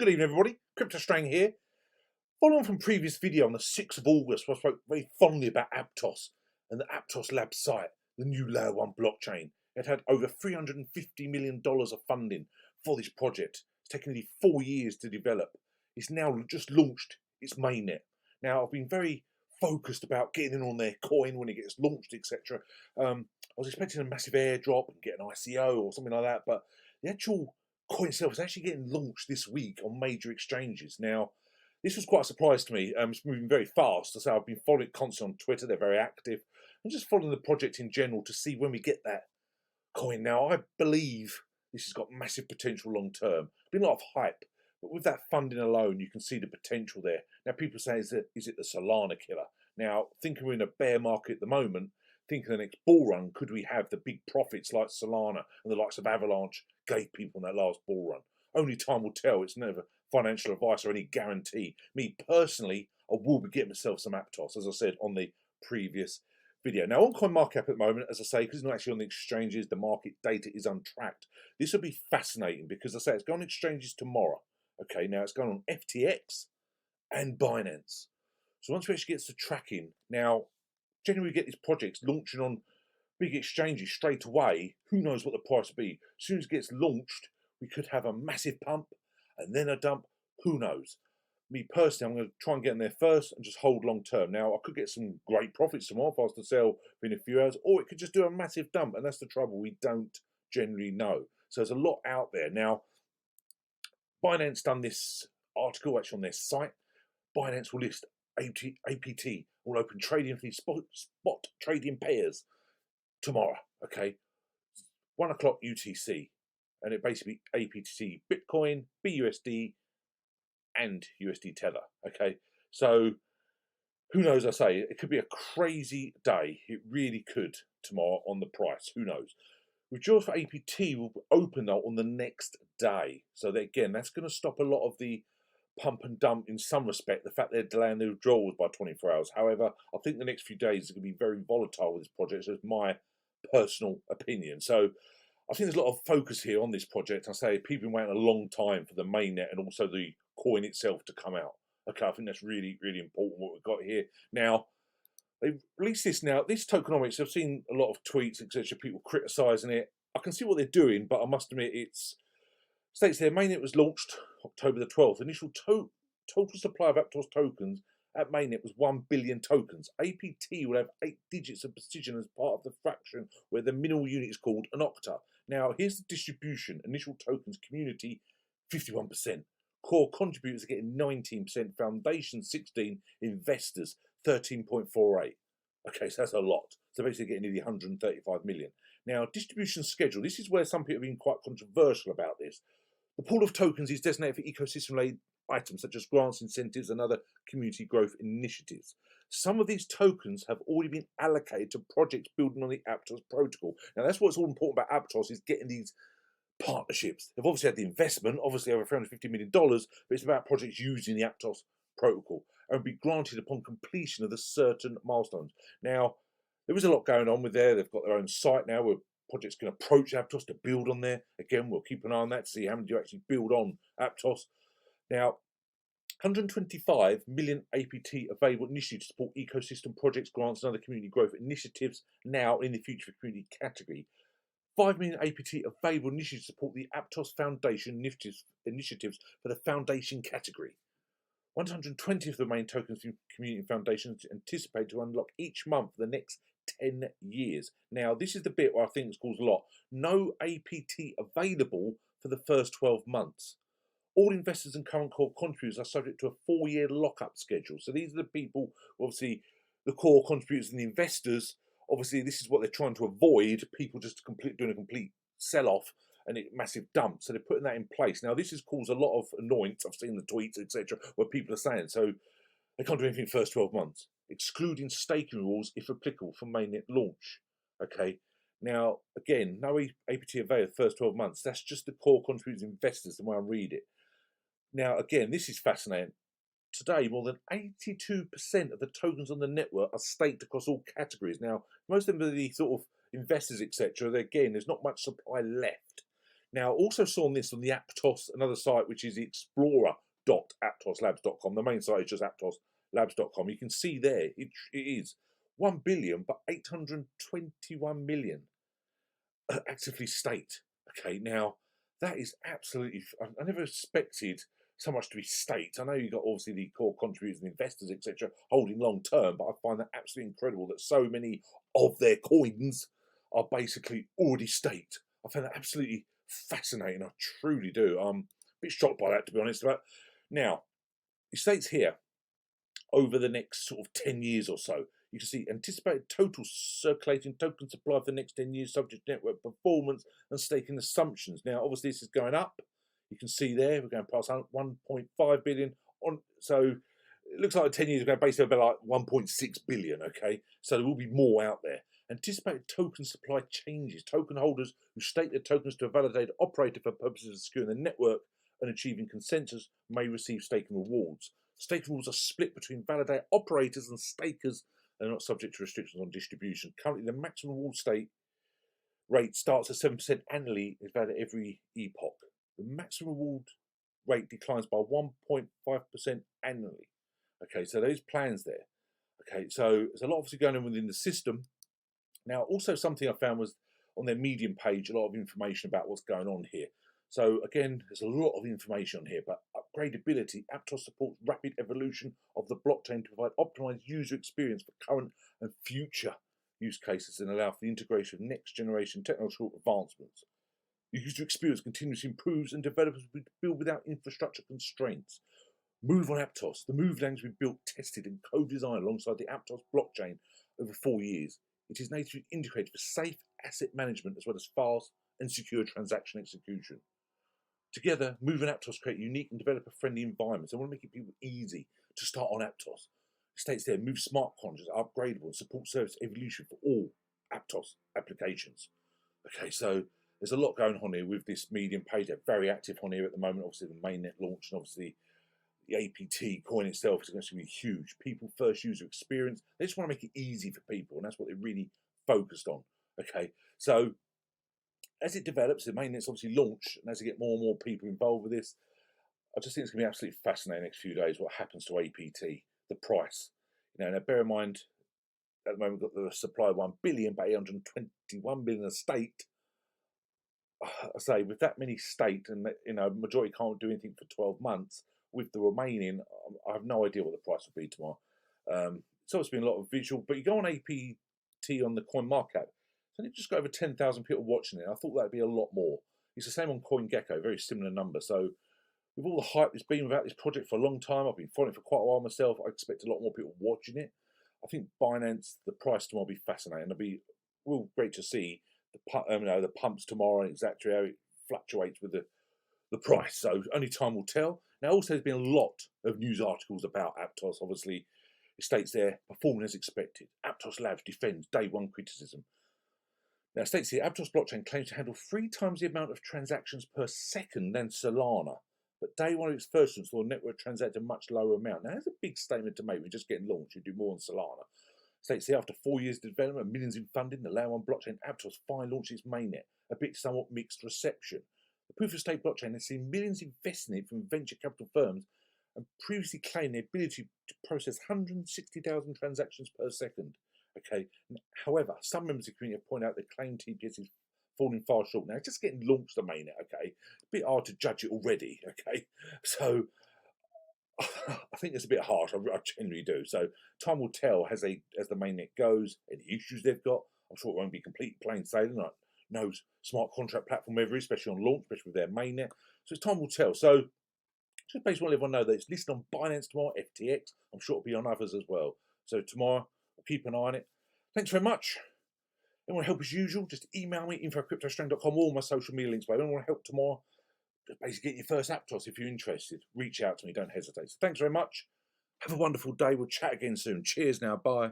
Good evening, everybody. Crypto Strang here. Following on from previous video on the 6th of August, where I spoke very fondly about Aptos and the APTOSLABS site, the new layer 1 blockchain. It had over $350 million of funding for this project. It's taken nearly 4 years to develop. It's now just launched its mainnet. Now, I've been very focused about getting in on their coin when it gets launched, etc. I was expecting a massive airdrop and get an ICO or something like that, but the actual coin itself is actually getting launched this week on major exchanges. Now, this was quite a surprise to me. It's moving very fast. So I've been following it constantly on Twitter. They're very active. And just following the project in general to see when we get that coin. Now, I believe this has got massive potential long term. Been a lot of hype. But with that funding alone, you can see the potential there. Now, people say, is it the Solana killer? Now, thinking we're in a bear market at the moment, thinking the next bull run, could we have the big profits like Solana and the likes of Avalanche gave people in that last bull run? Only time will tell. It's never financial advice or any guarantee. Me personally, I will be getting myself some Aptos, as I said on the previous video. Now, on CoinMarketCap at the moment, as I say, because it's not actually on the exchanges, the market data is untracked. This will be fascinating because, as I say, it's going on exchanges tomorrow. Okay, now it's going on FTX and Binance. So once we actually get to tracking, now, generally we get these projects launching on big exchanges straight away. Who knows what the price will be? As soon as it gets launched, we could have a massive pump and then a dump. Who knows? Me personally, I'm going to try and get in there first and just hold long term. Now, I could get some great profits tomorrow if I was to sell within a few hours, or it could just do a massive dump, and that's the trouble. We don't generally know. So there's a lot out there. Now, Binance done this article actually on their site. Binance will list APT, will open trading for these spot trading pairs tomorrow, okay? 1 o'clock UTC. And it basically APT Bitcoin, BUSD, and USD Tether, okay? So, who knows, I say, it could be a crazy day. It really could tomorrow on the price, who knows? Withdrawals for APT will open though on the next day. So that, again, that's going to stop a lot of the pump and dump in some respect, the fact they're delaying the withdrawals by 24 hours. However, I think the next few days are going to be very volatile with this project. So it's my personal opinion. So I think there's a lot of focus here on this project. I say people have been waiting a long time for the mainnet and also the coin itself to come out. Okay, I think that's really, really important what we've got here. Now, they've released this now. This tokenomics, I've seen a lot of tweets, etc., people criticising it. I can see what they're doing, but I must admit, it's states there, mainnet was launched October the 12th. Initial total supply of Aptos tokens at mainnet was 1 billion tokens. APT will have 8 digits of precision as part of the fraction where the minimal unit is called an octa. Now, here's the distribution. Initial tokens community, 51%. Core contributors are getting 19%. Foundation, 16. Investors, 13.48. Okay, so that's a lot. So basically getting nearly 135 million. Now, distribution schedule. This is where some people have been quite controversial about this. The pool of tokens is designated for ecosystem-related items such as grants, incentives, and other community growth initiatives. Some of these tokens have already been allocated to projects building on the Aptos protocol. Now, that's what's all important about Aptos, is getting these partnerships. They've obviously had the investment, obviously over $350 million, but it's about projects using the Aptos protocol and be granted upon completion of the certain milestones. Now, there is a lot going on with there. They've got their own site now where projects can approach Aptos to build on there. Again, we'll keep an eye on that to see how many you actually build on Aptos. Now, 125 million APT available initially to support ecosystem projects, grants, and other community growth initiatives now in the future community category. 5 million APT available initially to support the Aptos Foundation initiatives for the foundation category. 120 of the main tokens from community foundations anticipate to unlock each month for the next 10 years. Now, this is the bit where I think it's caused a lot. No APT available for the first 12 months. All investors and current core contributors are subject to a 4-year lockup schedule. So these are the people, obviously, the core contributors and the investors. Obviously, this is what they're trying to avoid, people just doing a complete sell-off and a massive dump. So they're putting that in place. Now, this has caused a lot of annoyance. I've seen the tweets, etc., where people are saying, so they can't do anything in the first 12 months, excluding staking rules if applicable for mainnet launch. Okay. Now, again, no APT available the first 12 months. That's just the core contributors investors, the way I read it. Now, again, this is fascinating. Today, more than 82% of the tokens on the network are staked across all categories. Now, most of them are the sort of investors, etc. Again, there's not much supply left. Now, also saw this on the Aptos, another site, which is the explorer.aptoslabs.com. The main site is just aptoslabs.com. You can see there, it is 1 billion, but 821 million actively staked. Okay, now that is absolutely, I never expected so much to be staked. I know you've got obviously the core contributors and investors, etc., holding long term, but I find that absolutely incredible that so many of their coins are basically already staked. I find that absolutely fascinating. I truly do. I'm a bit shocked by that, to be honest. But now, it states here, over the next sort of 10 years or so, you can see anticipated total circulating token supply for the next 10 years, subject to network performance and staking assumptions. Now, obviously, this is going up. You can see there, we're going past 1.5 billion. So it looks like 10 years ago, basically about like 1.6 billion, okay? So there will be more out there. Anticipated token supply changes. Token holders who stake their tokens to a validated operator for purposes of securing the network and achieving consensus may receive staking rewards. Staking rewards are split between validated operators and stakers and are not subject to restrictions on distribution. Currently, the maximum reward stake rate starts at 7% annually, is valid every epoch. The maximum reward rate declines by 1.5% annually. Okay, so those plans there. Okay, so there's a lot obviously going on within the system. Now, also something I found was on their Medium page, a lot of information about what's going on here. So again, there's a lot of information on here, but upgradability, Aptos supports rapid evolution of the blockchain to provide optimized user experience for current and future use cases and allow for the integration of next generation technological advancements. The user experience continuously improves and developers will build without infrastructure constraints. Move on Aptos. The Move language we built, tested and co-designed alongside the Aptos blockchain over 4 years. It is natively integrated for safe asset management as well as fast and secure transaction execution. Together, Move and Aptos create unique and developer-friendly environments. They want to make it people easy to start on Aptos. It states there, Move smart contracts are upgradable and support service evolution for all Aptos applications. Okay, so there's a lot going on here with this Medium page. They're very active on here at the moment. Obviously, the Mainnet launch and obviously the APT coin itself is going to be huge. People first user experience. They just want to make it easy for people, and that's what they're really focused on. Okay, so as it develops, the Mainnet's obviously launched, and as they get more and more people involved with this, I just think it's going to be absolutely fascinating next few days what happens to APT, the price. Now bear in mind, at the moment we've got the supply of 1 billion, but 821 million staked. I say with that many staked, and majority can't do anything for 12 months. With the remaining, I have no idea what the price will be tomorrow. It's obviously been a lot of visual, but you go on APT on the coin market, and it just got over 10,000 people watching it. I thought that'd be a lot more. It's the same on CoinGecko, very similar number. So with all the hype that's been about this project for a long time, I've been following it for quite a while myself. I expect a lot more people watching it. I think Binance, the price tomorrow will be fascinating. It'll be real great to see the pumps tomorrow and exactly how it fluctuates with the price. So only time will tell. Now, also, there's been a lot of news articles about Aptos. Obviously, it states there, performing as expected. APTOSLABS defends day one criticism. Now, it states here, Aptos blockchain claims to handle 3 times the amount of transactions per second than Solana. But day one of its first launch, the network transacted a much lower amount. Now, that's a big statement to make. We're just getting launched. You do more than Solana. States here, after 4 years of development and millions in funding, the layer one blockchain Aptos finally launched its mainnet, a bit somewhat mixed reception. The proof-of-stake blockchain has seen millions invested in it from venture capital firms and previously claimed the ability to process 160,000 transactions per second. Okay. However, some members of the community have pointed out that claimed TPS is falling far short. Now, it's just getting launched, the mainnet, okay? It's a bit hard to judge it already, okay? So, I think it's a bit harsh, I genuinely do. So, time will tell as the mainnet goes, any issues they've got. I'm sure it won't be complete plain sailing, like no smart contract platform ever, especially on launch, especially with their mainnet. So time will tell. So just basically want everyone to know that it's listed on Binance tomorrow, FTX. I'm sure it'll be on others as well. So tomorrow, we'll keep an eye on it. Thanks very much. Anyone help as usual, just email me, info@cryptostrand.com, all my social media links. But anyone want help tomorrow, just basically get your first Aptos if you're interested. Reach out to me, don't hesitate. So thanks very much. Have a wonderful day. We'll chat again soon. Cheers now. Bye.